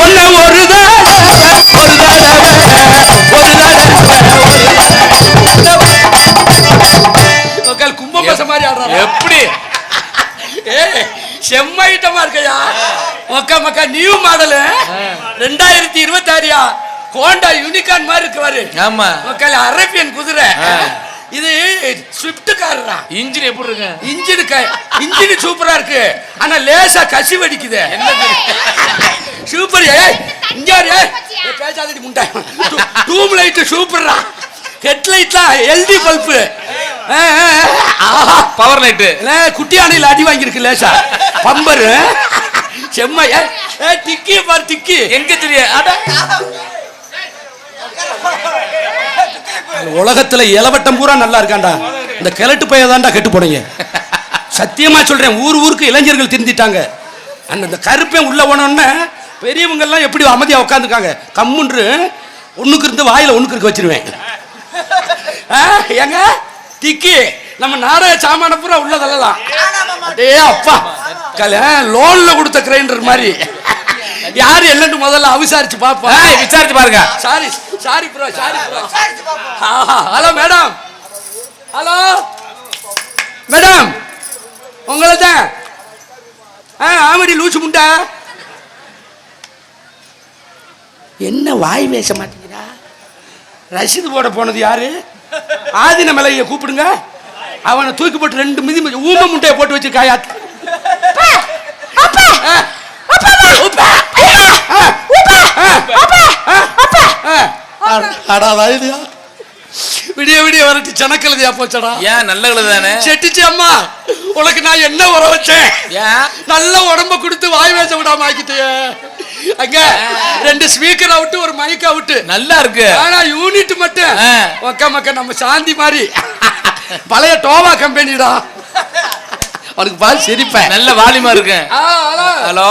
ஒன்ன ஒரு தடவை கும்பமேச மாதிரி ஆடுறாங்க. எப்படி செம்மைட்டமா இருக்கையா மக்கா நியூ மாடல் 2026 கோண்டா யூனிகார்ன் மாதிரி இருக்குவாரு. ஆமா மக்கள் அரேபியன் குதிரை. இது ஸ்விஃப்ட் காரா. இன்ஜின் எப்படி இருக்கு? இன்ஜின் சூப்பரா இருக்கு. ஆனா லேசா கசி வெடிக்குது. சூப்பர். இங்க பேசாதடி முண்டை. டூம் லைட் சூப்பர்ரா. ஹெட் லைட்லாம் எல்டி பல்ப். Power light. குட்டி அணையில் அடி வாங்கியிருக்கு லேசா. பம்பர் செம்ம. டிக்கி பாரு டிக்கி. எங்க தெரிய உலகத்துல இளவட்டம் பூரா நல்லா இருக்காண்டா. இந்த கிழட்டு பையதான்டா கெட்டு போனீங்க. சத்தியமா சொல்றேன். ஊருக்கு இளைஞர்கள் திருந்திட்டாங்க. அந்த கருப்பேன் உள்ள போனோன்னு பெரியவங்க எல்லாம் எப்படி அமைதியா உட்காந்துருக்காங்க. கம்முன்று ஒண்ணுக்கு இருந்து வாயில ஒண்ணுக்கு இருக்க வச்சிருவேன். ஏங்க டிக்கி நம்ம நாடக சாமான பூரா உள்ளதெல்லாம் அடே அப்பா லோன்ல கொடுத்த கிரைண்டர் மாதிரி. யாரு என்னன்னு முதல்ல விசாரிச்சு பாப்பா. விசாரிச்சு பாருங்க. Sorry bro. Hello madam. Hello madam உங்களை தான். ஆமடி லூசு முண்டா. என்ன வாய் பேச மாட்டேங்கிறா? ரசீது போட போனது யாரு? ஆதின மலையை கூப்பிடுங்க. அவனை தூக்கி போட்டு 2 மிதி ஊம முட்டையை போட்டு வச்சிருக்காயா. விடிய விடிய வரட்டு சனக்கழுதியா போச்சடா. ஏன் நல்ல கழுதானே செட்டிச்சு அம்மா. உனக்கு நான் என்ன உர வச்சேன்? நல்ல உடம்ப கொடுத்து வாய் பேச விடாம ஆக்கிட்டிய. அங்க 2 ஸ்பீக்கர் அவுட்டு ஒரு மைக் அவுட்டு நல்லா இருக்கு. ஆனா யூனிட் மட்டும் ஒக்க நம்ம சாந்தி மாதிரி பழைய டோவா கம்பெனிடா. அவனுக்கு பால் சிரிப்பேன். நல்ல வாலிமா இருக்கு. ஹலோ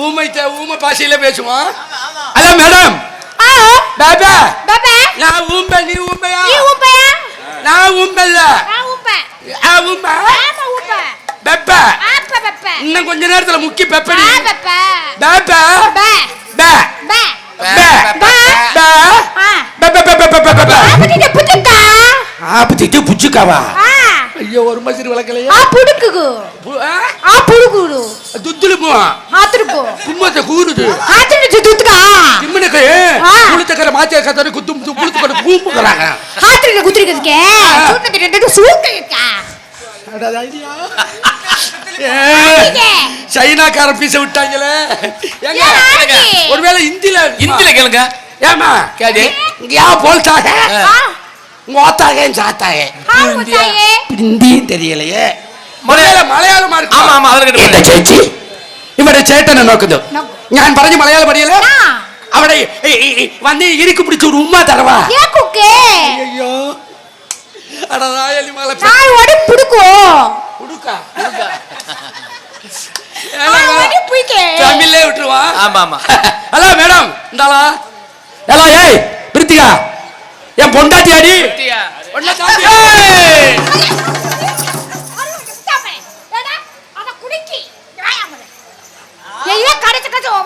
ஊமை பாஷையில பேசுவான். Hello madam. பாபா நான் ஊம்பை. நீ ஊம்பையா? நான் ஊம்பல்ல. இன்னும் கொஞ்ச நேரத்துல முக்கி பெப்படி. புச்சுக்காவா? ஐயோ ஒரு மசிறு வளக்கலையா? துத்துலு போ ஆத்துருக்கு கும்மத்த கூருது ஆத்துருக்கு துத்துக்கா கிம்மனக்கு குளித்தக்கற மாத்திய கதற குத்தும் குளித்தக்கற கூம்புறாங்க ஆத்துருக்கு குத்துறதுக்கே சூட்டத்தை ரெண்டு சூக்கேக்கா அடடா ஐடியா சைனாக்கார பீஸ விட்டாங்களே. ஏங்க ஒருவேளை இந்தில கேளுங்க. ஏமா கேடி யா போல்டாக மோத்தாகே சாத்தாகே ஹிந்தி தெரியலையே. മലയാളമാ ഇருக்கு. ആമാ ആമാ അവരെ കേട്ടോ. ചേച്ചി ഇവിടെ ചേട്ടനെ നോക്കുന്നു. ഞാൻ പറഞ്ഞു മലയാളം പഠിയല്ലേ. അവിടെ വന്ന് ഇരിക്കു പിടിച്ചു ഒരു ഉമ്മ തരവാ. കേക്കുക്കേ അയ്യോ അടറായലി മല ഞാൻ ഓടി പുടുക്കോ പുടുക്കാ ഓടി പുയിക്കേ തമിഴിலே விட்டுருவா. ஆமா ஆமா. Hello madam இந்தாளா. ஹலோ ஏய் பிரித்திகா என் பொண்டாட்டி அடி பிரித்திகா பொண்டாட்டி ஏய்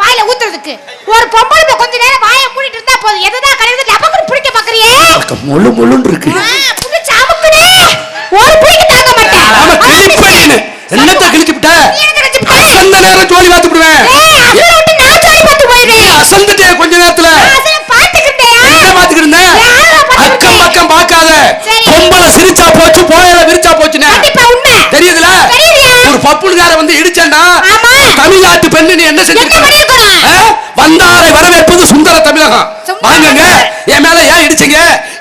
வாயில ஊத்துறதுக்கு ஒரு பொம்பளை கொஞ்ச நேரம் வாயை மூடிட்டு இருந்தா போதும். எதுதான் கடையில டபக்கு புடிக்க பாக்குறியே. முள்ளு முள்ளுன்னு இருக்கு. புடிச்சு அமுக்குனே ஒரு புடிக்க தாங்க மாட்டேன். ஆமா கிளிப்பையனே என்னத்த கிளிச்சு விட்ட? அசந்த நேரம் ஜோலி பார்த்து விடுவேன். அசந்த விட்டு நான் ஜோலி பார்த்து போயிடுவேன். அசந்துட்டே கொஞ்ச நேரத்துல அசந்த பாத்துக்கிட்டேயா? என்ன பாத்துக்கிட்டே? அக்கம் பக்கம் பார்க்காத. பொம்பளை சிரிச்சா போச்சு போயல விரிச்சா போச்சுனே. கண்டிப்பா உண்மை. தெரியுதுல? ஒரு பப்புள்கார வந்து இடிச்சேன்னா தமிழ்நாட்டு பெண்ணு நீ என்ன செஞ்சிருக்க? வந்தாரை வரவேற்பது சுந்தர தமிழகம். வாங்கங்க என் மேல ஏன் இடிச்சீங்க?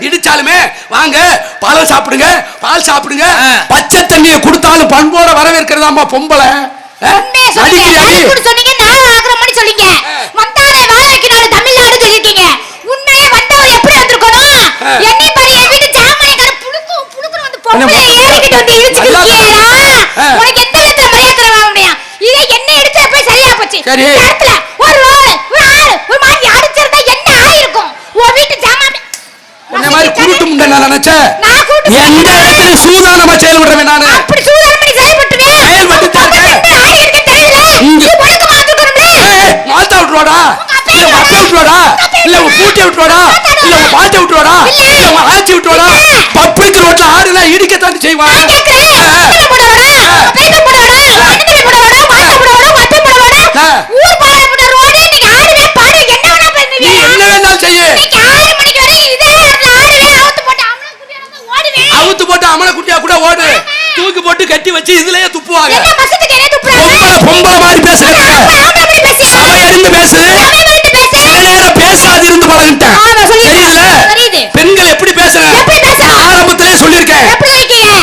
இடிச்சாலுமே வாங்க பால் சாப்பிடுங்க பால் சாப்பிடுங்க. பச்சை தண்ணியை கொடுத்தாலும் பண்போட வரவேற்கிறதாமா பொம்பளை. சொன்னீங்க நான் ஆகிரமணி சொல்லிங்க. வந்தாரை வாழ வைக்கிறாரு தமிழ்நாடு சொல்லிருக்கீங்க. உண்மையே வந்தவர் எப்படி வந்திருக்கணும்? என்னை பாரு என் வீட்டு ஜாமாய்க்கார புடுக்கு புடுக்குற வந்து பொம்பளை ஏறிக்கிட்டு வந்து இடிச்சிருக்கீங்களா? உனக்கு எந்த விதத்துல மரியாதை தரவாங்கயா? இதை என்ன எடுத்து அப்ப சரியா போச்சு. இடத்துல ஒரு ரோல் ஒரு ஆளு ஒரு மாதிரி அடிச்சிருந்தா என்ன ஆயிருக்கும்? உன் வீட்டு ஜாமான் என்ன மாதிரி குருட்டு முண்டை நான் நினைச்சேன். நான் குருட்டு எந்த இடத்துல சூதானமா செயல்படுறேன் நானு. அப்படி சூதானம் பண்ணி செயல்பட்டுவே. செயல்பட்டு தாங்க ஆயிருக்க தெரியல. இங்க ஒழுங்கா வந்துக்கணும்ல. விட்டுவாடா இல்ல உங்க பூட்டி விட்டுவாடா இல்ல உங்க பாட்டை விட்டுவாடா இல்ல உங்க ஆட்சி விட்டுவாடா பப்ளிக் ரோட்ல ஆடுனா இடிக்கத்தான் செய்வான். நீ என்ன வேணாலும் செய்ய. அவுத்து போட்டு அமல குட்டியா கூட ஓடு, தூக்கி போட்டு கட்டி வச்சு இதுலயே துப்புவாங்க. பொம்பளை மாதிரி பேசுறீங்க, சபை அறிந்து பேசு, பேசாது இருந்து பழகிட்டேன். பெண்கள் எப்படி பேசுறேன் ஆரம்பத்திலே சொல்லியிருக்கேன்.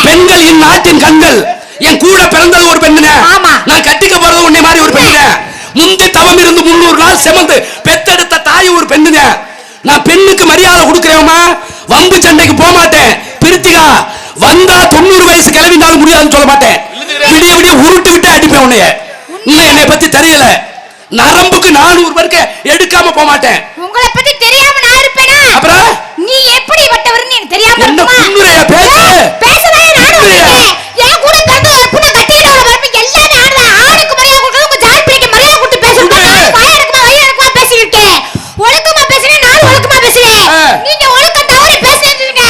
பெண்கள் இந்நாட்டின் கண்கள். என் கூட பிறந்தது ஒரு பெண்ணு, நான் கட்டிக்க போறது உன்னை மாதிரி ஒரு பெண்ணு. முந்தி தவம் இருந்து 300 நாள் செமந்து பெத்தெடுத்த தாய் ஒரு பெண்ணுங்க. நான் பெண்ணுக்கு மரியாதை கொடுக்கிறேமா, வம்பு சண்டைக்கு போக மாட்டேன். பிரித்திகா வந்தா 90 வயசு கிளவினாலும் முடியாதுன்னு சொல்ல மாட்டேன். விடிய விடிய உருட்டு விட்டு அடிப்பேன் உன்னைய. இன்னும் என்னை பத்தி தெரியல, நரம்புக்கு 400 பேருக்கு எடுக்காம போக மாட்டேன். உங்களை பத்தி தெரியாம நான் இருப்பேனா? அப்புறம் நீ எப்படி வட்டவர்னு எனக்கு தெரியாம என்ன இருக்குமா? குன்னுரையா பேசுறேன் நான். என் கூட பிறந்த ஒரு புண்ண கட்டிரோட வரப்ப எல்லாமே ஆடுறா. ஆளுக்கு மரியாதை கொடுக்கறது உங்க ஜார் பிள்ளைக்கு மரியாதை கொடுத்து பேசுறது. வாய் எடுக்குமா பேசிட்டு ஒழுக்கமா பேசுறேன், நான் ஒழுக்கமா பேசுறேன். நீங்க ஒழுக்கம் தவறி பேசுறீங்க,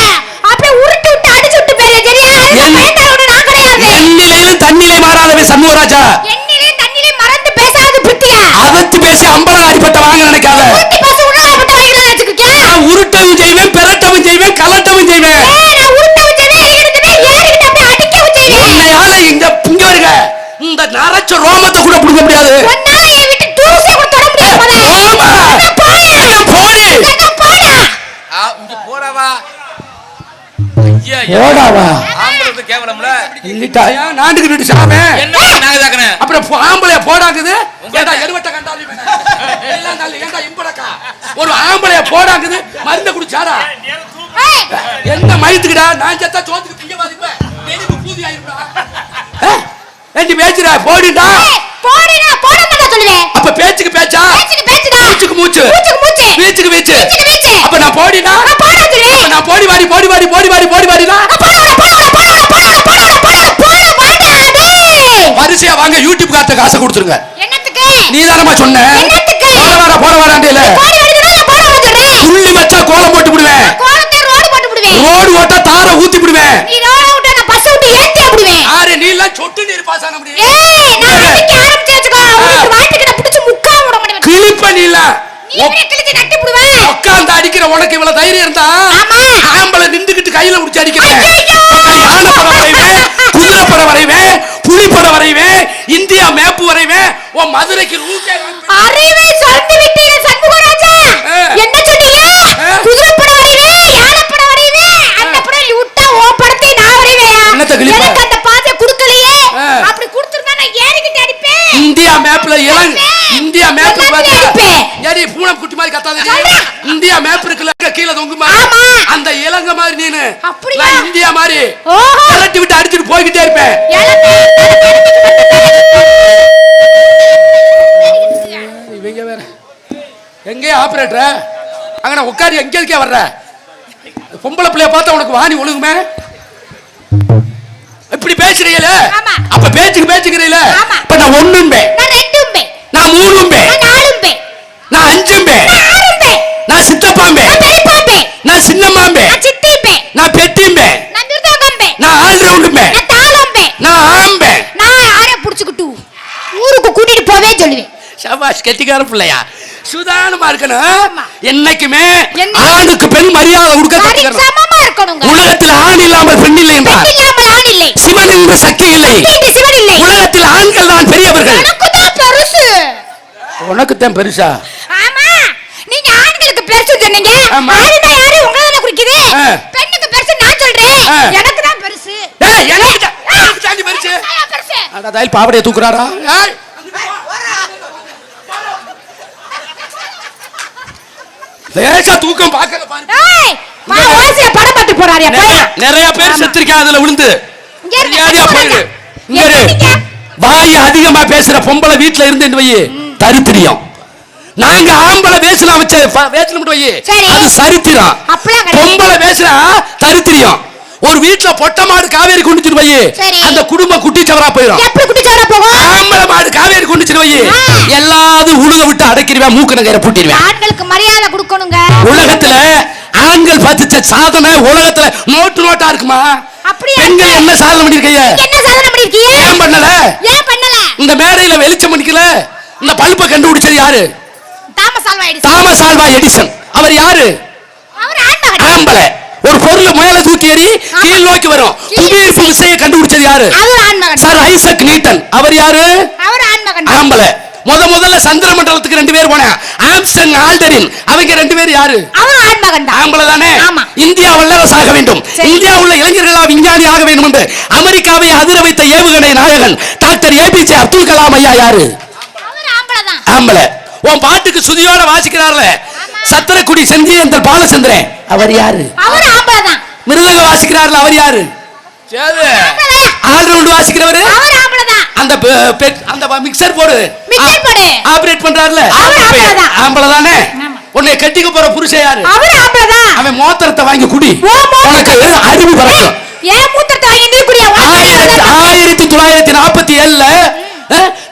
அப்படியே உருட்டு விட்டு அடிச்சு விட்டு பேரு. சரியா? பேட்டரோட நான் கிடையாது. எண்ணிலையும் தண்ணிலே மாறாதவே சண்முகராஜா. எண்ணிலையும் தண்ணிலே மறந்து பேசாத பிரித்திகா. அதத்து பேசி அம்பலம் அடிபட்ட வாங்க நினைக்காத. உருட்டி பேச உடனே வாங்கி நினைச்சுக்கியா? நான் உருட்டவும் செய்வேன், பெரட்டவும் செய்வேன், கலட்டவும் செய்வேன். நான் உருட்டவும் செய்வேன், ஏறிக்கிட்டே அப்படியே அடிக்கவும் செய்வேன். உன்னையால இங்க வருங்க இந்த நரச்ச ரோமத்தை கூட புடுங்க முடியாது. ஒன்னால என் வீட்டு தூசை கூட தொட முடியாது. ரோமா போடி போடா இங்க போடவா போடாவா ஆம்பளை கேவலம்ல இல்லட்டாயா நாண்டுக்கு நிட்டு சாமே என்ன நாங்க தாக்கனே. அப்புறம் ஆம்பளைய போடாக்குது. ஏடா எருவட்ட கண்டாலி வேணா எல்லாம் நல்ல ஏண்டா இம்படக்கா ஒரு ஆம்பளைய போடாக்குது. மருந்து குடிச்சாரா என்ன மயித்துக்குடா? நான் செத்தா சோத்துக்கு திங்க பாதிப்பேன். நெருப்பு பூதி ஆயிருடா. ஏண்டி பேச்சுடா? போடிடா. போடினா போட மாட்டா சொல்லுவேன். அப்ப பேச்சுக்கு பேச்சா? பேச்சுக்கு பேச்சுடா. மூச்சுக்கு மூச்சு. மூச்சுக்கு மூச்சு. வீச்சுக்கு வீச்சு. வீச்சுக்கு வீச்சு. அப்ப நான் போடினா? போட சொல்லுவேன். நான் போடி வாடி போடி வாடி போடி வாடி போடி வாடினா? வரிசையா வாங்க யூடியூப் கார்ட்ட காசு கொடுத்துருங்க. என்னத்துக்கு? நீ தானமா சொன்ன? என்னத்துக்கு? போட வராண்டேல. போடி வரதுனா நான் போட வரதுறேன். புள்ளி வச்சா கோலம் போட்டு விடுவேன். கோலத்தை ரோடு போட்டு விடுவேன். ரோடு ஓட்ட தார ஊத்தி விடுவேன். நீ ரோட விட்டா நான் பஸ் விட்டு ஏத்தி விடுவேன். ஆரே நீ எல்லாம் சொட்டு நீர் பாஸ் ஆன முடியும். ஏய் நான் அடிக்க ஆரம்பிச்சேச்சுக்கோ. உனக்கு வாய்ப்புக்கிட்ட பிடிச்சு முக்கா விட முடியும். கிளிப்ப நீ இல்ல. நீ என்ன கிழிச்சு நட்டி புடுவேன். உட்கார்ந்து அடிக்கிற உனக்கு இவ்வளவு தைரியம் இருந்தா ஆமா ஆம்பளை நின்னுக்கிட்டு கையில முடிச்சு அடிக்கிறேன். ஐயோ யானை படம் வரைவேன், குதிரை படம் வரைவேன், புலி படம் வரைவேன், இந்தியா மேப் வரைவேன். உன் மதுரைக்கு ரூட்டே அறிவை சொர்ந்து விட்டீங்க சண்முகராஜா. என்ன சொன்னீங்க? குதிரை படம் வரைவேன், யானை படம் வரைவேன். அந்த படம் விட்டா ஓ படத்தை நான் வரைவேன். எனக்கு அந்த பாதை கொடுக்கலையே. அப்படி கொடுத்திருந்தா நான் ஏறிக்கிட்டு அடிப்பேன். இந்தியா மேப்ல இந்தியா மேப் பாத்தியா? ஏடி பூனம் குட்டி மாதிரி கத்தாதே. இந்தியா மேப் இருக்குல கீழ தொங்குமா? அந்த இலங்க மாதிரி நீனு. அப்படியே இந்தியா மாதிரி ஓஹோ கலட்டி விட்டு அடிச்சிட்டு போய்கிட்டே இருப்பேன். இவங்க வேற எங்கே ஆபரேட்டர் அங்க உட்காரி எங்கேக்கே வர்ற? பொம்பளை பிள்ளைய பார்த்தா உனக்கு வாணி ஒழுகுமே? இப்படி பேசுறீங்களே, அப்ப பேச்சுக்கிறீங்களே. இப்ப நான் ஒண்ணும்பே, நான் ரெண்டும்பே, நான் மூணும்பே, நான் நாலும்பே, நான் அஞ்சும்பே, நான் ஆறும்பே, நான் சித்தப்பாம்பே, நான் பெரியப்பாம்பே, நான் சின்னம்மாம்பே, நான் சித்திம்பே, நான் பெத்திம்பே, நான் துர்காம்பே, நான் ஆல்ரவுண்டும்பே, நான் தாளம்பே, நான் ஆம்பே. நான் ஆரே புடிச்சுக்கிட்டு ஊருக்கு கூட்டிட்டு போவே சொல்லுவேன். சபாஷ் கெட்டிக்கார பிள்ளையா. சுதானமா இருக்கணும். என்னைக்குமே என்ன? ஆணுக்கு பெண் மரியாதை கொடுக்க கத்துக்கணும். சமமா இருக்கணுங்க. உலகத்தில் ஆண் இல்லாமல் பெண் இல்லை என்றார். இல்லாமல் ஆண் இல்லை. சிவன் என்று சக்தி இல்லை. சிவன் இல்லை. உலகத்தில் ஆண்கள் தான் பெரியவர்கள். எனக்கு தான் பெருசு. உனக்கு தான் பெருசா? ஆமா நீங்க ஆண்களுக்கு பெருசு சொன்னீங்க. ஆணுனா யாரு உங்களை தான குறிக்குது. பெண்ணுக்கு பெருசு நான் சொல்றேன். எனக்கு தான் பெருசு. ஏய் எனக்கு தான் பெருசு. பெருசு. அட தாய் பாவடைய தூக்குறாரா? ஏய் லேசா தூக்கம் பார்க்கல பாரு. ஏய் பா ஓசிய படம் பார்த்து போறாரியா போயா. நிறைய பேர் செத்துருக்காங்க அதுல விழுந்து. மரியாதையா போயிடு. இங்க வாய் அதிகமா பேசுற பொம்பளை வீட்ல இருந்து வை தரித்திரியம். நாங்க ஆம்பளை பேசலாம் வச்ச வேச்சல மட்டும் வை அது சரித்திரம். பொம்பளை பேசுறா தரித்திரியம். ஒரு வீட்டுல பொட்டை மாடு காவேரி கொண்டுச்சிட்டு போய் சரி. அந்த குடும்பம் குட்டிச்சவரா போயிடும். எப்படி குட்டிச்சவரா போகும்? ஆம்பளை மாடு காவேரி கொண்டுச்சிட்டு போய் எல்லாரும் உழுக விட்டு அடக்கிடுவேன், மூக்கு நகையில பூட்டிடுவேன். ஆண்களுக்கு மரியாதை கொடுக்கணுங்க. உலகத்துல ஆண்கள் பார்த்துச்ச சாதனை உலகத்துல நோட்டா இருக்குமா? அப்படியே பெண்கள் என்ன சாதனை பண்ணிருக்கீங்க? என்ன சாதனை பண்ணிருக்கீங்க? ஏன் பண்ணல? ஏன் பண்ணல? இந்த மேடையில வெளிச்சம் பண்ணிக்கல. இந்த பல்பை கண்டுபிடிச்சது யாரு? Thomas Alva Edison. அவர் யாரு? அவர் ஆண்மகன். ஆம்பளை. ஒரு பொருள் மேல தூக்கி எறி கீழ் நோக்கி வரும். புவியீர்ப்பு விசையை கண்டுபிடிச்சது யாரு? அவர் ஆண்மகன். Sir Isaac Newton. அவர் யாரு? அவர் ஆண்மகன். ஆம்பளை. முதல்ல சந்திர மண்டலத்துக்கு 2 பேர் போனாங்க. ஆம்ஸ்டன் ஆல்டரின். அவங்க 2 பேர் யாரு? அவர் ஆண்மகன் தான். ஆம்பளை தானே? ஆமா. இந்தியா வல்லரசாக வேண்டும், இந்தியா உள்ள இளைஞர்களா விஞ்ஞானி ஆக வேண்டும் என்று அமெரிக்காவை அதிர வைத்த ஏவுகணை நாயகன் டாக்டர் ஏபிஜே அப்துல் கலாம் ஐயா யாரு? அவர் ஆம்பளை தான். ஆம்பளை. உன் பாட்டுக்கு சுதியோட வாசிக்கிறார்ல சத்திரக்குடி செந்தியந்தல் பாலச்சந்திரன். அவர் யாரு? அவர் ஆம்பளை தான். மிருதங்க வாசிக்கிறார்ல அவர் யாரு? சேது ஆல்ரவுண்ட் வாசிக்கிறவரு அவர் ஆம்பளை தான். அந்த மிக்சர் போடு ஆபரேட் பண்றாருல அவர் ஆம்பளை தான். ஆம்பளை தானே? உன்னை கட்டிக்க போற புருஷன் யாரு? அவர் ஆம்பளை தான். அவன் மோத்திரத்தை வாங்கி குடி, ஓ உனக்கு அறிவு வளரும். ஏன் மூத்திரத்தை வாங்கி நீ குடியா? 1947ல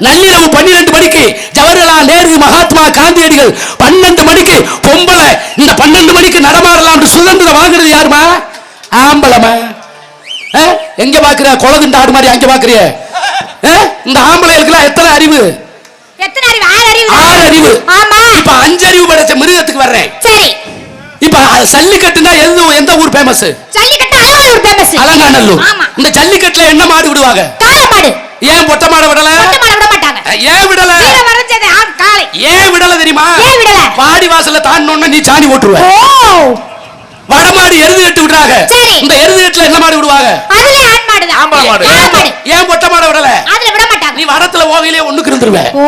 நள்ளிரவு 12 மணிக்கு ஜவஹர்லால் நேரு மகாத்மா காந்தியடிகள் 12 மணிக்கு பொம்பளை இந்த 12 மணிக்கு நடமாடலாம் சுதந்திரம் வாங்குறது யாருமா? ஆம்பளமா. எங்க பாக்குற குளத்துண்ட ஆடு மாதிரி அங்க பாக்குறிய? இந்த ஆம்பளைகளுக்கு எத்தனை அறிவு? எத்தனை அறிவு? 6 அறிவு. 6 அறிவு. ஆமா. இப்ப 5 அறிவு படைச்ச மிருகத்துக்கு வர்றேன். சரி. இப்ப ஜல்லிக்கட்டுனா எந்த ஊர் ஃபேமஸ்? ஜல்லிக்கட்டு அலங்காநல்லூர் ஃபேமஸ். அலங்காநல்லூர். ஆமா. இந்த ஜல்லிக்கட்டுல என்ன மாடு விடுவாங்க? காளை மாடு. ஏன் பொட்டை மாடு விடல? பொட்டை மாடு விட மாட்டாங்க. ஏன் விடல? வீர வரைஞ்சது ஆண் காளை. ஏன் விடல தெரியுமா? ஏன் விடல? பாடி வாசல்ல தாண்டனோன்னு நீ சாணி ஓட்டுருவ. ஓ வடமாடு எருது கட்டு விடுறாங்க. சரி. இந்த எருது கட்டுல என்ன மாடு விடுவாங்க? அதுல ஆண் மாடு தான். ஆம்பளை மாடு. ஏன் பொட்டை மாடு விடல? அதுல விட மாட்டாங்க. நீ வடத்துல ஓகையிலே ஒண்ணுக்கு இருந்துருவ. ஓ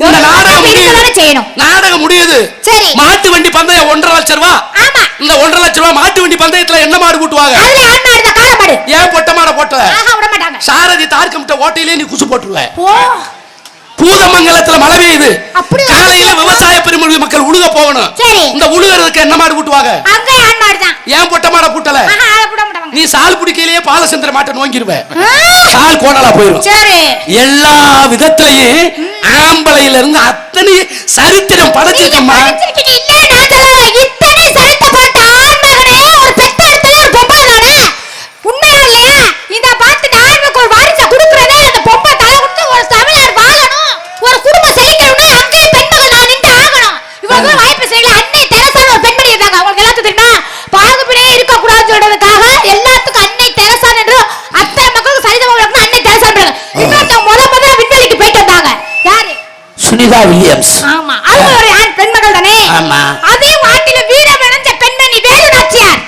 இந்த நாடகம் முடியுது. செய்யணும். நாடகம் முடியுது. சரி. மாட்டு வண்டி பந்தயம் 1.5 லட்சம் ரூபாய். ஆமா. இந்த 1.5 லட்சம் ரூபாய் மாட்டு வண்டி பந்தயத்துல என்ன மாடு கூட்டுவாங்க? அதுல ஆண் மாடு தான், காளை மாடு. ஏன் பொட்டை மாட போட்ட? ஆஹா விட மாட்டாங்க. சாரதி தார்க்கம்ட்ட ஓட்டையிலே நீ குசு போட்டுருவ. ஓ பூதமங்கலத்துல மழை பெய்யுது. அப்படி காலையில விவசாய பெருமொழி மக்கள் உழுக போகணும். சரி. இந்த உழுகிறதுக்கு என்ன மாடு கூட்டுவாங்க? அங்க ஆண் மாடு தான். ஏன் பொட்டை மாட கூட்டல? ஆஹா அத விட மாட்டாங்க. நீ சால் பிடிக்கையிலேயே பாலச்சந்திர மாட்டை நோங்கிருவ. சால் கோணலா போயிடும். சரி. எல்லா விதத்திலையும் ஆம்பளையில இருந்து அத்தனை சரித்திரம் படைச்சிருக்கம்மா. இல்ல நான் சொல்றேன். இத்தனை சரித்திரம் படைச்ச ஆண்மகனே ஒரு பெத்தெடுத்தல ஒரு பொம்பளை தானே? உண்மையா இல்லையா? இந்த பாத்து ஆண்மக்கு ஒரு வாரிசை கொடுக்கறதே அந்த பொம்பளை தலை விட்டு ஒரு தமிழர் வாழணும், ஒரு குடும்பம் செய்யணும்னா அங்கேயும் பெண்மகள் நான் நின்று ஆகணும். இவங்க வாய்ப்பு செய்யல. அன்னை தெரசான்னு ஒரு பெண்மணி இருந்தாங்க. உங்களுக்கு எல்லாத்துக்கும் தெரியுமா? பாகுபினே இருக்க கூடாதுன்னு சொல்றதுக்காக எல்லாத்துக்கும் அன்னை தெரசா என்று அத்தனை மக்களுக்கு சரிதமா விளக்கணும். அன்னை தெரசான்றாங்க. இன்னொருத்தவங்க முதல்ல விண்வெளிக்கு போயிட்டு வந்தாங்க. யாரு? சுனிதா வில்லியம்ஸ். ஆமா. அவங்க ஒரு ஆண் பெண்மகள் தானே? ஆமா. அதே வாட்டில வீரம் இணைஞ்ச பெண்மணி வேலு நாச்சியார்.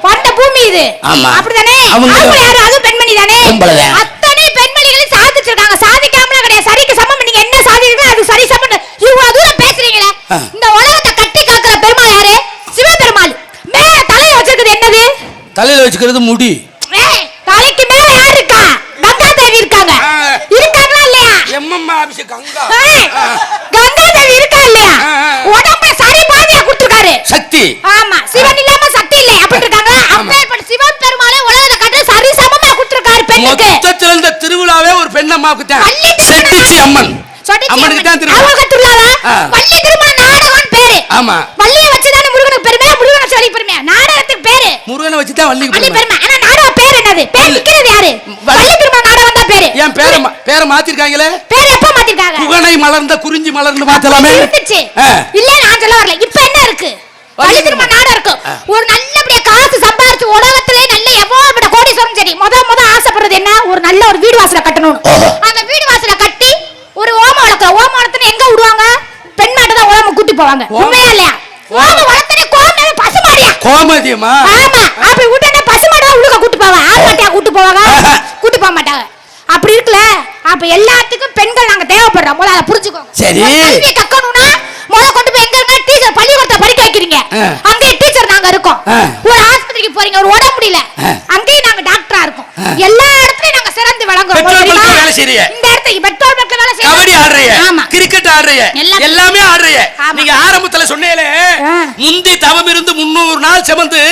வந்த பூமி இது. ஆமா. அப்படிதானே? அவங்க யாரு? அது பெண்மணி தானே? பொம்பளை. அத்தனை பெண்மணிகளும் சாதிச்சிருக்காங்க. சாதிக்காமல கிடையாது. சரிக்கு சமம். நீங்க என்ன சாதிக்கிறீங்க அது சரி சமம். இவ்வளவு தூரம் பேசுறீங்களே. இந்த உலகத்தை கட்டி காக்குற பெருமாள் யாரு? சிவபெருமாள். மேல தலைய வச்சிருக்கிறது என்னது? தலையில வச்சுக்கிறது முடி. ஏய், தலைக்கு மேல யார் இருக்கா? கங்கா தேவி இருக்காங்க. இருக்காங்களா இல்லையா? எம்மம்மா அபிஷேக் கங்கா. கங்கா தேவி இருக்கா இல்லையா? உடம்புல சரி பாதியா கொடுத்திருக்காரு. சக்தி. ஆமா. சிவன் இல்லாம சக்தி இல்லை அப்படி இருக்காங்க. அப்பேற்பட்ட சிவன் பெருமாளே உலகத்தை கட்ட சரி சமமா கொடுத்திருக்காரு பெண்ணுக்கு. மொத்தத்துல இந்த திருவிழாவே ஒரு பெண்ணம்மாவுக்கு தான். செட்டிச்சி அம்மன். அம்மனுக்கு தான் திருவிழா. அவங்க திருவிழாவா? வள்ளி திருமண நாடகம்னு பேரு. ஆமா. வள்ளியை வச்சு தானே முருகனுக்கு பெருமை, முருகனை சொல்லி பெருமை. நாடகத்துக்கு பேரு முருகனை வச்சு தான் வள்ளி வள்ளி பெருமை. ஆனா நாடக பேர் என்னது? பேர் நிக்கிறது யாரு? வள்ளி திருமண நாடகம் தான் பேரு. ஏன் பேரை மாத்திருக்காங்களே? பேர் எப்ப மாத்திருக்காங்க? புகனை மலர்ந்த குறிஞ்சி மலர்ந்து மாத்தலாமே. இருந்துச்சு. இல்ல நான் சொல்ல வரல. இப்ப என்ன இருக்கு? வள்ளி திருமண நாடகம் இருக்கு. ஒரு நல்லபடியா காசு சம்பாரிச்சு உலகத்திலே நல்ல எவ்வளவு கோடீஸ்வரன் சரி முத ஆசைப்படுறது என்ன? ஒரு நல்ல ஒரு வீடு வாசல கட்டணும். அந்த வீடு வாசல கட்டி ஒரு ஓமம் வளர்க்கற. ஓமம் வளர்த்தன எங்க விடுவாங்க? பெண் மாட்டு தான் ஓமம் கூட்டி போவாங்க. உண்மையா இல்லையா? ஓமம் வளர்த்தன கோமமே பசுமாடியா? கோமதியமா? ஆமா. அப்படி விட்டனே பசுமாடு தான் உள்ள கூட்டி போவாங்க. ஆள் மாட்டியா கூட்டி போவாங்க? கூட்டி போக மாட்டாங்க. அப்படி இருக்குல. அப்ப எல்லாத்துக்கும் பெண்கள் நாங்க தேவைப்படுறோம். முதல்ல புரிஞ்சுக்கோங்க. சரி. கல்வி கக்கணும்னா முதல்ல கொண்டு போய் எங்க இருக்க டீச்சர் பள்ளிக்கூடத்தை படிக்க வைக்கிறீங்க. அங்க டீச்சர் நாங்க இருக்கோம். ஒரு ஆஸ்பத்திரிக்கு போறீங்க, ஒரு உடம்பு முடியல, அங்கேயும் நாங்க டாக்டரா இருக்கோம். எல்லா இடத்துலயும் நாங்க சிறந்து விளங்குறோம். இந்த இடத்துக்கு பெட்ரோல் பங்க்ல வேலை செய்யறீங்க. கபடி ஆடுறீங்க. ஆமா. கிரிக்கெட் ஆடுறீங்க. எல்லாமே ஆடுறீங்க. நீங்க ஆரம்பத்துல சொன்னீங்களே முந்தி தவம் இருந்து 300 நாள் சுமந்து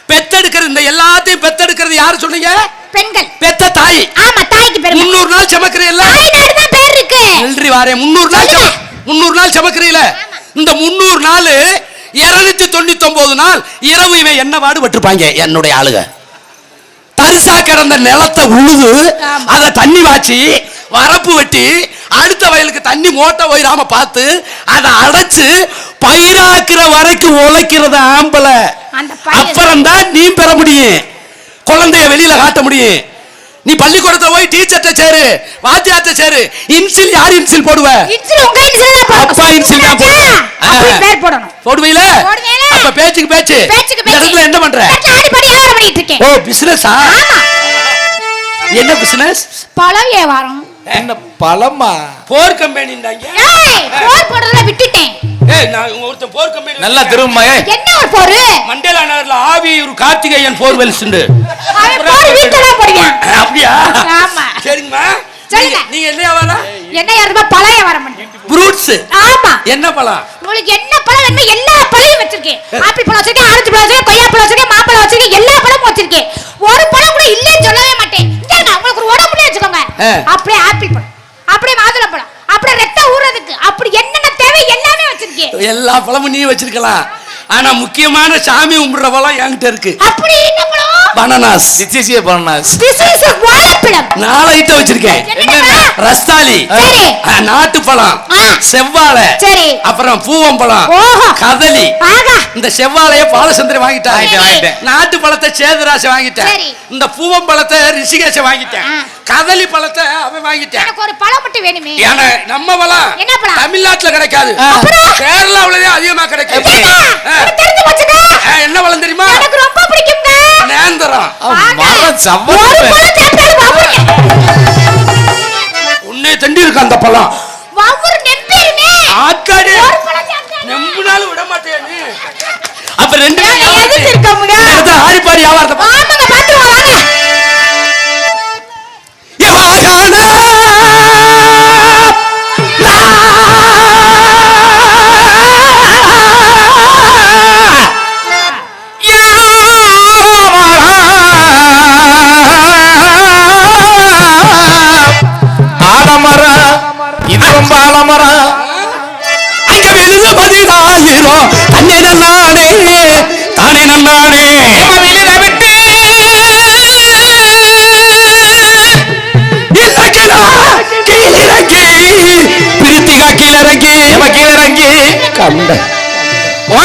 பெத்தெடுக்கிறது இந்த எல்லாத்தையும் பெத்தெடுக்கிறது யாரு சொன்னீங்க? பெண்கள். பெத்த தாய். ஆமா, தாய்க்கு பெருமை. 300 நாள் சமக்கிறீல்ல? தாய் நாடு தான் பேர் இருக்கு. நன்றி வாரே. 300 நாள் சமக்கிறீல. இந்த 300 நாள் 299 நாள் இரவு இவன் என்ன பாடுபட்டிருப்பாங்க என்னுடைய ஆளுக. தரிசா கிடந்த நிலத்தை உழுது அதை தண்ணி வாச்சி வரப்பு வெட்டி அடுத்த வயலுக்கு தண்ணி மோட்ட போயிடாம பார்த்து அதை அடைச்சு பயிராக்குற வரைக்கும் உழைக்கிறது ஆம்பளை. அப்புறம் தான் நீ பெற முடியும், குழந்தைய வெளியில காட்ட முடியும். நீ பள்ளிக்கூடத்துல போய் டீச்சர்ட்ட சேரு, வாத்தியார்ட்ட சேரு. இன்சில் யார் இன்சில் போடுவ? இன்சில் உங்க இன்சில் தான் போடுவேன். அப்பா இன்சில் தான் போடுவேன். அப்படி பேர் போடணும். போடுவீல? அப்ப பேச்சுக்கு பேச்சு. இந்த இடத்துல என்ன பண்ற? ஆடி பாடி வியாபாரம் பண்ணிட்டு இருக்கேன். ஓ, பிசினஸா? ஆமா. என்ன பிசினஸ்? பழ வியாபாரம். என்ன பழமா? போர் கம்பெனின்றாங்க. ஏய், போர் போடுறத விட்டுட்டேன். ஏய், நான் ஒருத்த போர் கம்பெனி நல்லா திரும்ப. என்ன ஒரு போர்? மண்டேலா நகர்ல ஆவியூர் கார்த்திகேயன் போர் வெல்ஸ்ண்டு. அவன் போர் வீட்ல போடுவான். அப்படியா? ஆமா. சரிங்கம்மா. சொல்லுங்க. நீங்க என்ன வியாபாரம்? என்ன யாருமா பழ வியாபாரம் பண்றீங்க? ஃப்ரூட்ஸ். ஆமா. என்ன பழம்? உங்களுக்கு என்ன பழம் வேணுமோ எல்லா பழமும் வச்சிருக்கேன். ஆப்பிள் பழம் வச்சிருக்கேன், ஆரஞ்சு பழம் வச்சிருக்கேன், கொய்யா பழம் வச்சிருக்கேன், மாம்பழம் வச்சிருக்கேன், எல்லா பழமும் வச்சிருக்கேன். ஒரு பழம் கூட இல்லன்னு சொல்லவே மாட்டேன். கேளுங்க, உங்களுக்கு ஒரு உடம்புல வச்சுக்கோங்க. அப்படியே ஆப்பிள் பழம், அப்படியே மாதுளை பழம், அப்படியே ரத்தம் ஊறதுக்கு, அப்படி என்னென்ன தேவை எல்லாமே வச்சிருக்கேன். எல்லா பழமும் நீ வச்சிருக்கலாம். ஆனா முக்கியமான சாமி கும்பிடுற பழம் என்கிட்ட இருக்கு. அப்படி என்ன பழம்? பனானாஸ். சிசிசிய பனானாஸ். This is a வாழைப்பழம். 4 ஐட்டம் வச்சிருக்கேன். என்னென்ன? ரஸ்தாலி, சரி, நாட்டு பழம், செவ்வாழை, சரி, அப்புறம் பூவம்பழம், ஓஹோ, கதலி. ஆகா. இந்த செவ்வாழைய பாலச்சந்திர வாங்கிட்டேன். வாங்கிட்டேன். நாட்டு பழத்தை சேதுராச வாங்கிட்டேன். சரி. இந்த பூவம்பழத்தை ரிஷிகேஷ வாங்கிட்டேன். கதலி பழத்தை அவன் வாங்கிட்டேன். எனக்கு ஒரு பழம் மட்டும் வேணுமே. ஏன்னா நம்ம பழம் என்ன பழம்? தமிழ்நாட்டுல கிடைக்காது, கேரளாவுலயே அதிகமா கிடைக்கும். தெரிஞ்சு போச்சுங்க. என்ன பழம் தெரியுமா? எனக்கு ரொம்ப பிடிக்கும்ங்க. நேந்திரம். மரம் சம்பா. ஒரு பழம் சாப்பிட்டாலும் பாப்புங்க. உன்னை தண்டி இருக்கு அந்த பழம். வாவுரு நெம்பிருமே. ஆக்காடி. ஒரு பழம் சாப்பிட்டாலும் நெம்புனாலும் விட மாட்டே நீ. அப்ப ரெண்டு பேரும் எதுக்கு இருக்கமுங்க? அத ஆடிப்பாடி வியாபாரத்தை ஆமாங்க, பாத்துருவா வாங்க. இது ரொம்ப ஆலமரம். அங்க விழுது 10,000 தண்ணி நன்னானே தானே நன்னானே வெளியில விட்டு கீழிறங்கி பிரித்திகா கீழிறங்கி கீழிறங்கி கண்ட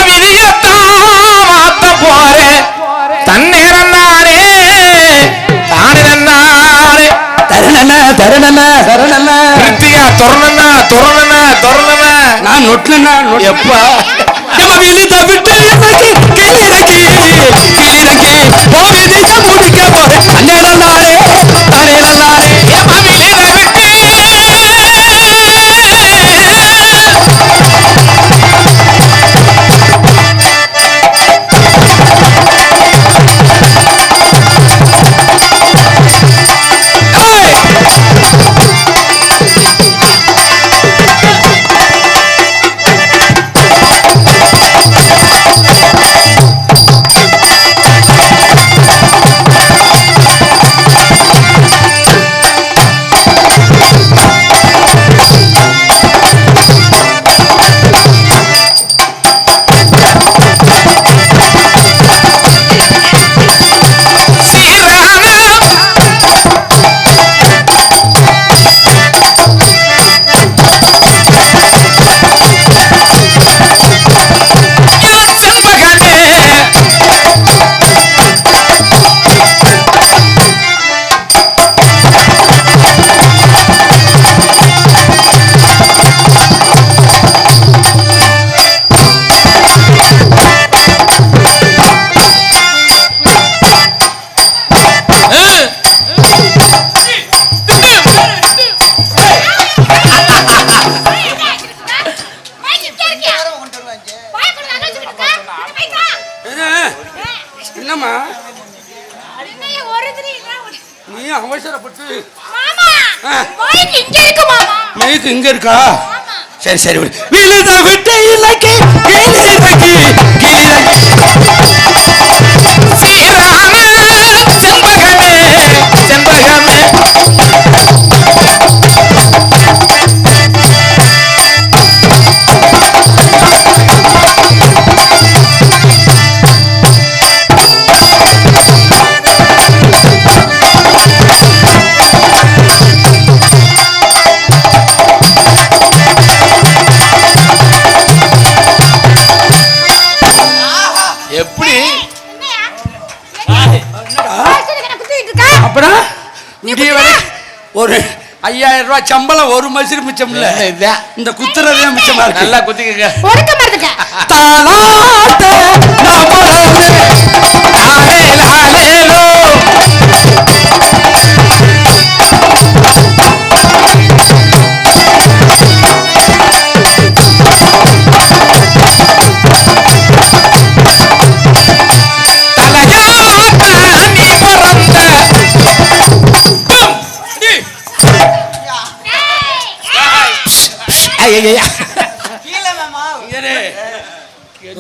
விதியத்தான் மாத்த போறேன். தன்னேரம் நானே தானே நன்னானே. தரணன தரணன தரணன பிரித்திகா தொரணன தொரணன தொரணன. நான் நொட்டுனா எப்பா நம்ம விழுத விட்டு கீழிறங்கி கீழிறங்கி போவிதிய முடிக்க போறேன். அண்ணே நல்லாரே தானே நல்லாரே வெளியில விட்டு என்னம்மா நீ அவசரப்பட்டு மைக்கு இங்க இருக்கா? சரி சரி விழுத விட்டு இலக்கி கீழிறங்கி கீழிறங்கி அப்புறம் விடிய வரை ஒரு 5000 ரூபாய் சம்பளம் ஒரு மசிறு மிச்சம் இல்ல. இந்த குத்துறதே மிச்சமா இருக்கு. நல்லா குத்திக்கங்க. ஒடுக்கமா இருக்க தாலாட்ட லாலே லாலேலோ.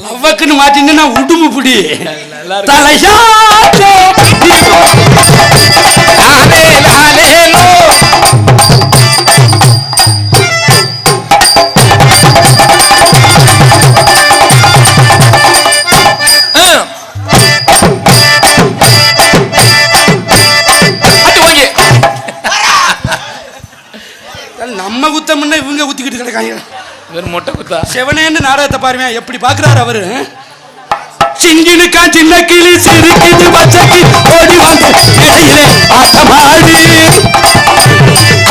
லவ்வக்குன்னு மாட்டினா உடும்பு புடி தலையாட்டோ லாலே லாலேலோ. நம்ம குத்தம்னா இவங்க குத்திக்கிட்டு கிடக்காங்க. வெறும் மொட்டை குத்தா. செவனேன்னு நாடகத்தை பாருங்க எப்படி பாக்குறாரு அவரு. சிங்கினுக்கா சின்ன கிளி சிரிக்குது பச்சைக்கு ஓடி வந்து இடையிலே ஆட்டமாடி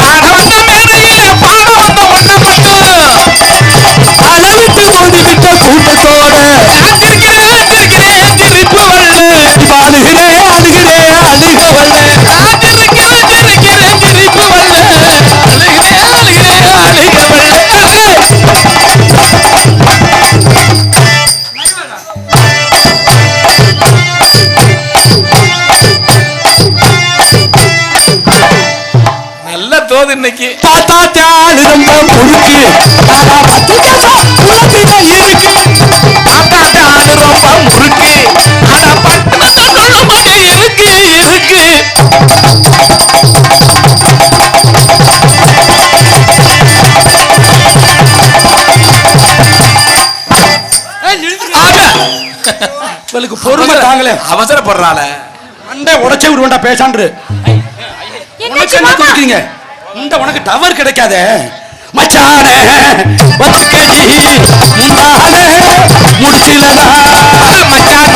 ஆட வந்த மேடையில பாட வந்த ஒன்ன பட்டு அளவிட்டு மோதிக்கிட்ட கூட்டத்தோட காத்திருக்கிறேன் திருப்பு வல்ல. பாடுகிறேன் அழுகிறேன் அழுக வல்ல காத்திருக்கிறேன் திருப்பு வல்ல. அழுகிறேன் அழுக வல்ல. நல்ல தோது இன்னைக்கு. தாத்தா தியாலு ரொம்ப முறுக்கு தாத்தா உலகில இருக்கு ஆத்தாட்ட ஆளு ரொம்ப முறுக்கு. அட பட்டுன்னு சொல்லும்போது இருக்கு இருக்கு. இவளுக்கு பொறுமை தாங்களே அவசரப்படுறாள. மண்டை உடைச்சே விடுவேண்டா பேசான்று. உனக்கு என்ன தூக்குறீங்க? இந்த உனக்கு டவர் கிடைக்காதே மச்சானே வச்சுக்கடி முந்தானே முடிச்சிலனா மச்சான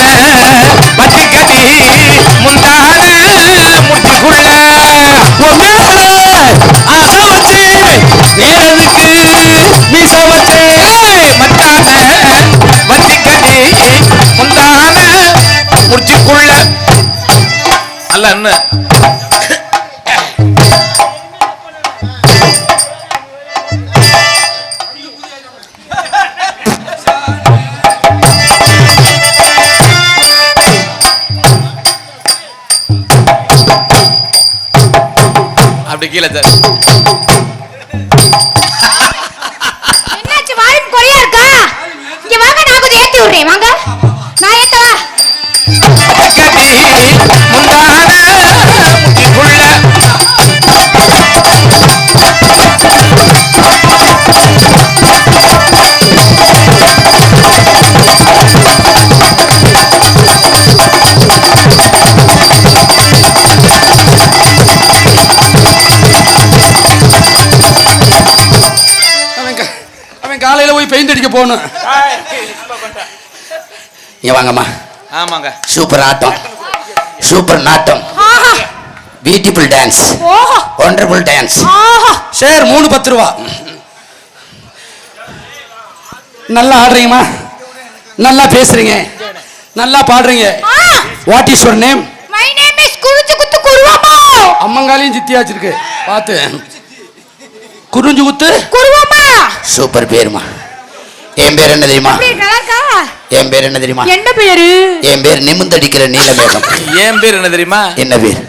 வச்சுக்கடி முந்தான முடிச்சுக்குள்ள ஒன்னே ஆசை வச்சு ஏறதுக்கு மீச வச்சே மச்சான வச்சுக்கடி முந்தான முடிச்சுக்குள்ள. அல்ல என்ன அப்படி கீழே சார். என்னாச்சு வாயும் கொலையா இருக்கா? இங்க வாங்க நான் கொஞ்சம் ஏத்தி விடுறேன் வாங்க. நான் ஏத்தவா? வச்சுக்கடி முந்தான முடிச்சுக்குள்ள. அவன் காலையில போய் பெயிண்ட் அடிக்க போகணும். இங்க வாங்கம்மா. ஆமாங்க. சூப்பர் ஆட்டம் சூப்பர் நாட்டம் ஆஹா பியூட்டிஃபுல் டான்ஸ் ஓஹோ வண்டர்ஃபுல் டான்ஸ். ஆஹா சார் 3 10 ரூபா. நல்லா ஆடுறீங்கம்மா, நல்லா பேசுறீங்க, நல்லா பாடுறீங்க. What is your name? My name is குருச்சு குத்து குருவம்மா. அம்மங்காலையும் சித்தியாச்சு இருக்கு பார்த்து. குறிஞ்சு குத்து குருவம்மா. சூப்பர் பேருமா. என் பேர் என்ன தெரியுமா? அப்படி நல்லா இருக்கா? என் பேர் என்ன தெரியுமா? என்ன பேரு? என் பேர் நிமிந்தடிக்கிற நீலமேகம். என் பேர் என்ன தெரியுமா? என்ன பேர்?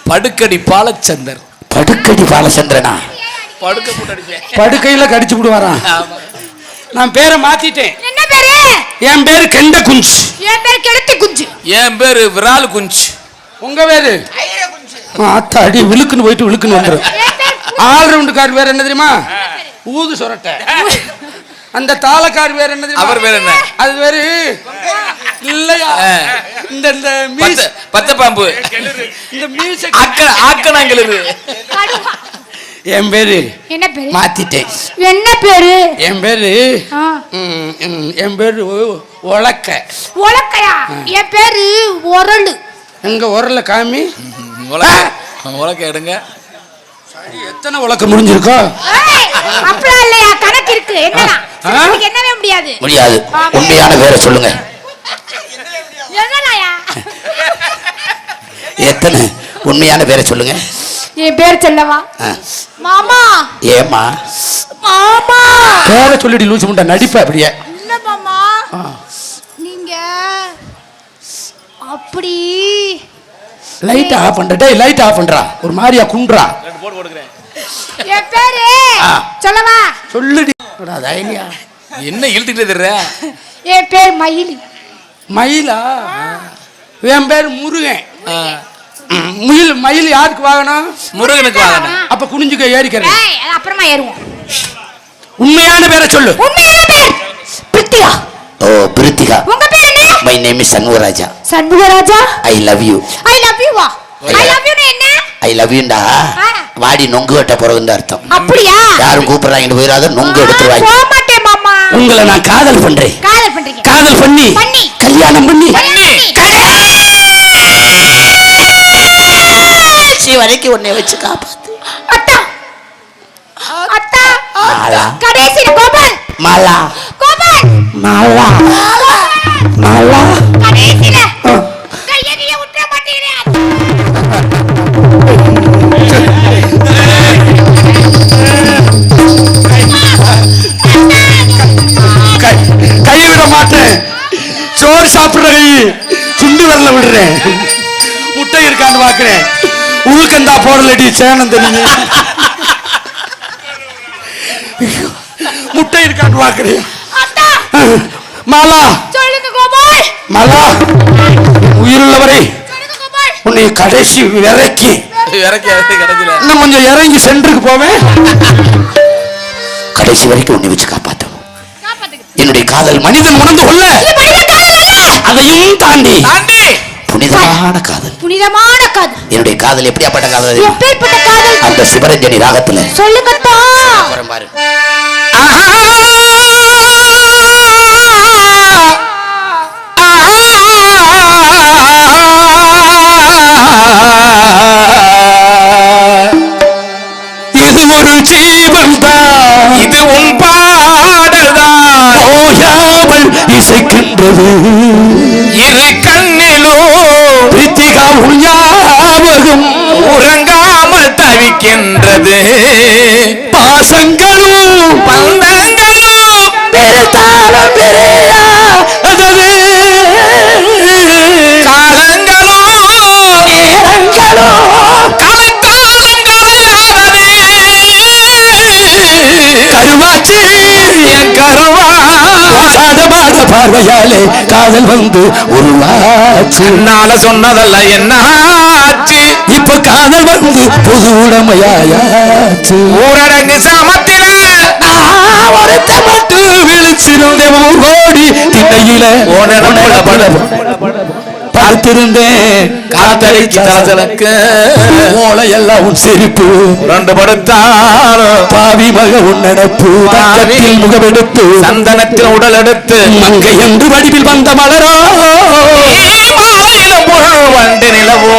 படுக்கடி பாலச்சந்தர். படுக்கடி பாலச்சந்திரனா? படுக்க போட்டு அடிச்சேன். படுக்கையில கடிச்சு விடுவாராம். நான் பேரை மாத்திட்டேன். என்ன பேரு? என் பேரு கெண்ட குஞ்சு. என் பேரு கெடுத்தி குஞ்சு. என் பேரு விரால் குஞ்சு. உங்க பேரு? அடி விழுக்குன்னு போயிட்டு விழுக்குன்னு வந்துடும். ஆல்ரவுண்டுக்கார் பேர் என்ன தெரியுமா? ஊது சொரட்டை. அந்த தாளக்கார் பேர் என்ன தெரியுமா? அவர் பேர் என்ன? அது பேரு இல்லையா இந்த இந்த மீச பச்சை பாம்பு. இந்த மீச ஆக்கனாங்கிலது. என் பேரு என்ன பேரு? மாத்திட்டேன். என்ன பேரு? என் பேரு என் பேரு உலக்க. உலக்கையா? என் பேரு உரளு. எங்க உரல காமி உலக்க எடுங்க. எத்தனை உலக்க முடிஞ்சிருக்கோ? அப்படிலாம் இல்லையா, கணக்கு இருக்கு. என்னடா என்னவே முடியாது. முடியாது. உண்மையான பேரை சொல்லுங்க. என்னடாயா? எத்தனை உண்மையான பேரை சொல்லுங்க. என் பேர் சொல்லவா? மாமா. ஏமா மாமா பேரை சொல்லிட்டு லூசு முண்டை நடிப்ப அப்படியே. இல்ல மாமா, நீங்க அப்படி லைட் ஆஃப் பண்ற. டேய் லைட் ஆஃப் பண்றா. ஒரு மாதிரியா குன்றா. என் பேரு சொல்லவா? சொல்லுடி. தைரியா என்ன இழுத்துக்கிட்டே தெரியற? என் பேர் மயில். மயிலா? என் பேர் முருகன். முயல் மயில் யாருக்கு வாகனம்? முருகனுக்கு வாகனம். அப்ப குனிஞ்சுக்க ஏறிக்கிறேன். அது அப்புறமா ஏறுவோம். உண்மையான பேரை சொல்லு. உண்மையான பேர் பிரித்திகா. ஓ பிரித்திகா. உங்க பேர் என்ன? My name is Shanmugaraja. Shanmugaraja. I love you. I love you. I love you என்ன? ஐ லவ் யூண்டா வாடி நொங்கு வெட்ட போறதுன்னு அர்த்தம். அப்படியா? யாரும் கூப்பிடுறாங்கன்னு போயிடாத, நொங்கு எடுத்துருவாங்க. போக மாட்டேன் மாமா. உங்களை நான் காதல் பண்றேன். காதல் பண்றீங்க? காதல் பண்ணி கல்யாணம் பண்ணி கடைசி வரைக்கும் உன்னை வச்சு காப்பாத்து. அத்தா அத்தா மாலா. கடைசி கோபால். மாலா கோபால். மாலா மாலா. கடைசில கையடிய விட்டுற மாட்டீங்களே. கை விட மாட்டேன். சோறு சாப்பிடுற கை சுண்டு வரல விடுறேன். முட்டை இருக்கான்னு பாக்குறேன். உருக்கந்தா போடலடி சேனம் தெரியுது. முட்டை இருக்கான்னு பாக்குறேன். மாலா சொல்லுங்க கோபால். மாலா உயிருள்ளவரை சொல்லுங்க கோபால். உன்னை கடைசி இறக்கி கிடைக்கல. இன்னும் கொஞ்சம் இறங்கி சென்றுக்கு போவேன். கடைசி வரைக்கும் உன்னை வச்சு காப்பாத்தும். காப்பாத்துங்க. என்னுடைய காதல் மனிதன் உணர்ந்து கொள்ள அதையும் தாண்டி புனிதமான காதல். புனிதமான காதல். என்னுடைய காதல் எப்படியாப்பட்ட காதல்? எப்பேற்பட்ட காதல்? அந்த சிவரஞ்சனி ராகத்துல சொல்லுங்கத்தா. பாரு. இது ஒரு ஜீவன் தான், இது உன் பாடல்தான், ஓயாமல் இசைக்கின்றது. இரு கண்ணிலோ பிரித்திகா உன் ஞாபகம் உறங்காமல் தவிக்கின்றது. பாசங்களும் பந்தங்களும் பெருத்தாலும் பெரியாதது. காலங்களும் நேரங்களும் கலைத்தாலும் கலையாதது. கருவாச்சி என் கருவா சாதமான பார்வையாலே காதல் வந்து உருவாச்சு. நாள சொன்னதல்ல என்ன ஆச்சு? இப்ப காதல் வந்து புது உடமையாச்சு. ஊரடங்கு சாமத்தில ஒருத்த மட்டும் விழிச்சிருந்தேன் ஓடி திண்ணையில பார்த்திருந்தேன். காத்தடிச்சு தலசலக்கு ஓலையெல்லாம் உன் சிரிப்பு ரெண்டு படுத்தாலும் பாவி மக உன் நடப்பு. பாவத்தில் முகமெடுத்து சந்தனத்தில் உடல் எடுத்து மங்கை என்று வடிவில் வந்த மலரோ மாலையில பொருள் வண்டு நிலவோ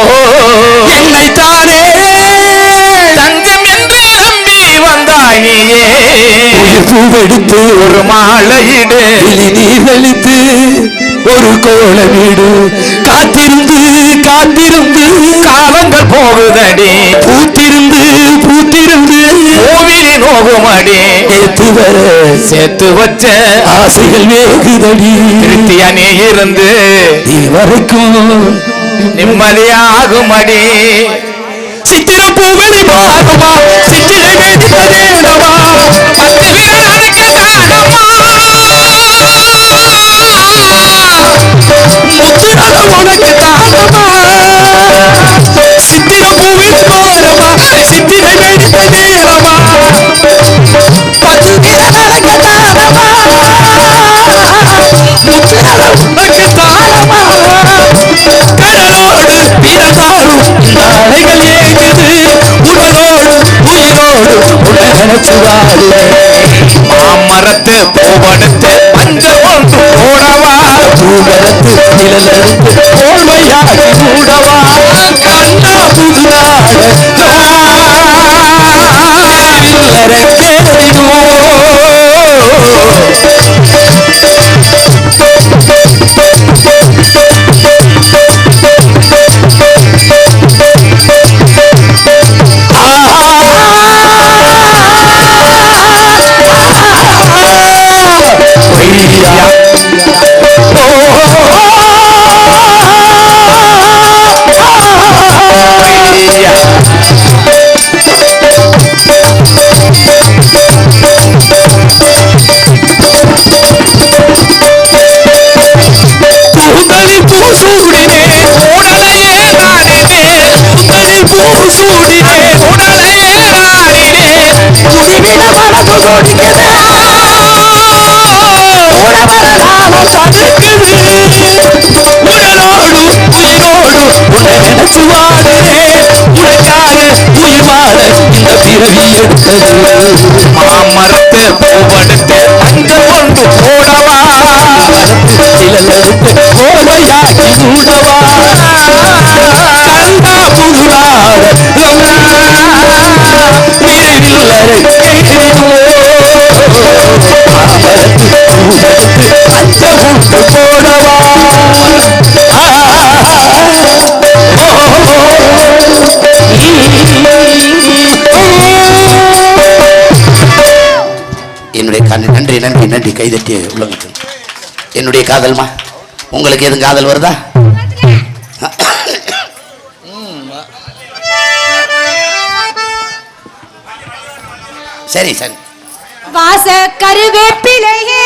என்னை தானே தங்கம் என்று நம்பி வந்தாய் நீயே. பூவெடுத்து ஒரு மாலையிடு நீர் தெளித்து ஒரு கோல வீடு காத்திருந்து காத்திருந்து காலங்கள் போகுதடி பூத்திருந்து பூத்திருந்து கோவிலி நோகுமடி. ஏத்து வர சேர்த்து வச்ச ஆசைகள் வேகுதடி. திருப்தியா நீ இருந்து நீ வரைக்கும் நிம்மதியாகுமடி. சித்திர பூவனை பாருமா சித்திரை வேண்டிய வேண்டமா பத்து விழாவுக்கு தாகமா முத்துனது உனக்கு தாகமா. சித்திர பூவினை பாருமா சித்திரை வேண்டிய நேரமா பத்து விழாவுக்கு தாகமா. முத்துனது உனக்கு தாகமா. கடலோடு பிறந்தாலும் நாளைகள் ஏங்குது. உடலோடு உயிரோடு உன்னை நினைச்சு வாழ. மாமரத்து பூவெடுத்து மஞ்சள் ஒன்று போடவா. பூமரத்து நிழலெடுத்து கோல்மையாகி கூடவா. பூ சூடினே உடலையே முடிவிட மனசு கொடுக்குது உடவராக படுக்குது உடலோடு உயிரோடு உன்னை நினைச்சு வாடுறே உனக்காக உயிர் வாழ இந்த பிறவி எடுத்தது மாமரத்தை பூவெடுத்து அங்க ஒன்று போடவா சிலருக்கு கோவையா சூடவா கண்டா புதுவாட என்னுடைய நன்றி நன்றி நன்றி கைதட்டிய உள்ளவங்க. என்னுடைய காதல்மா உங்களுக்கு எதுவும் காதல் வருதா? சரி சரி. வாச கருவேப்பிலையே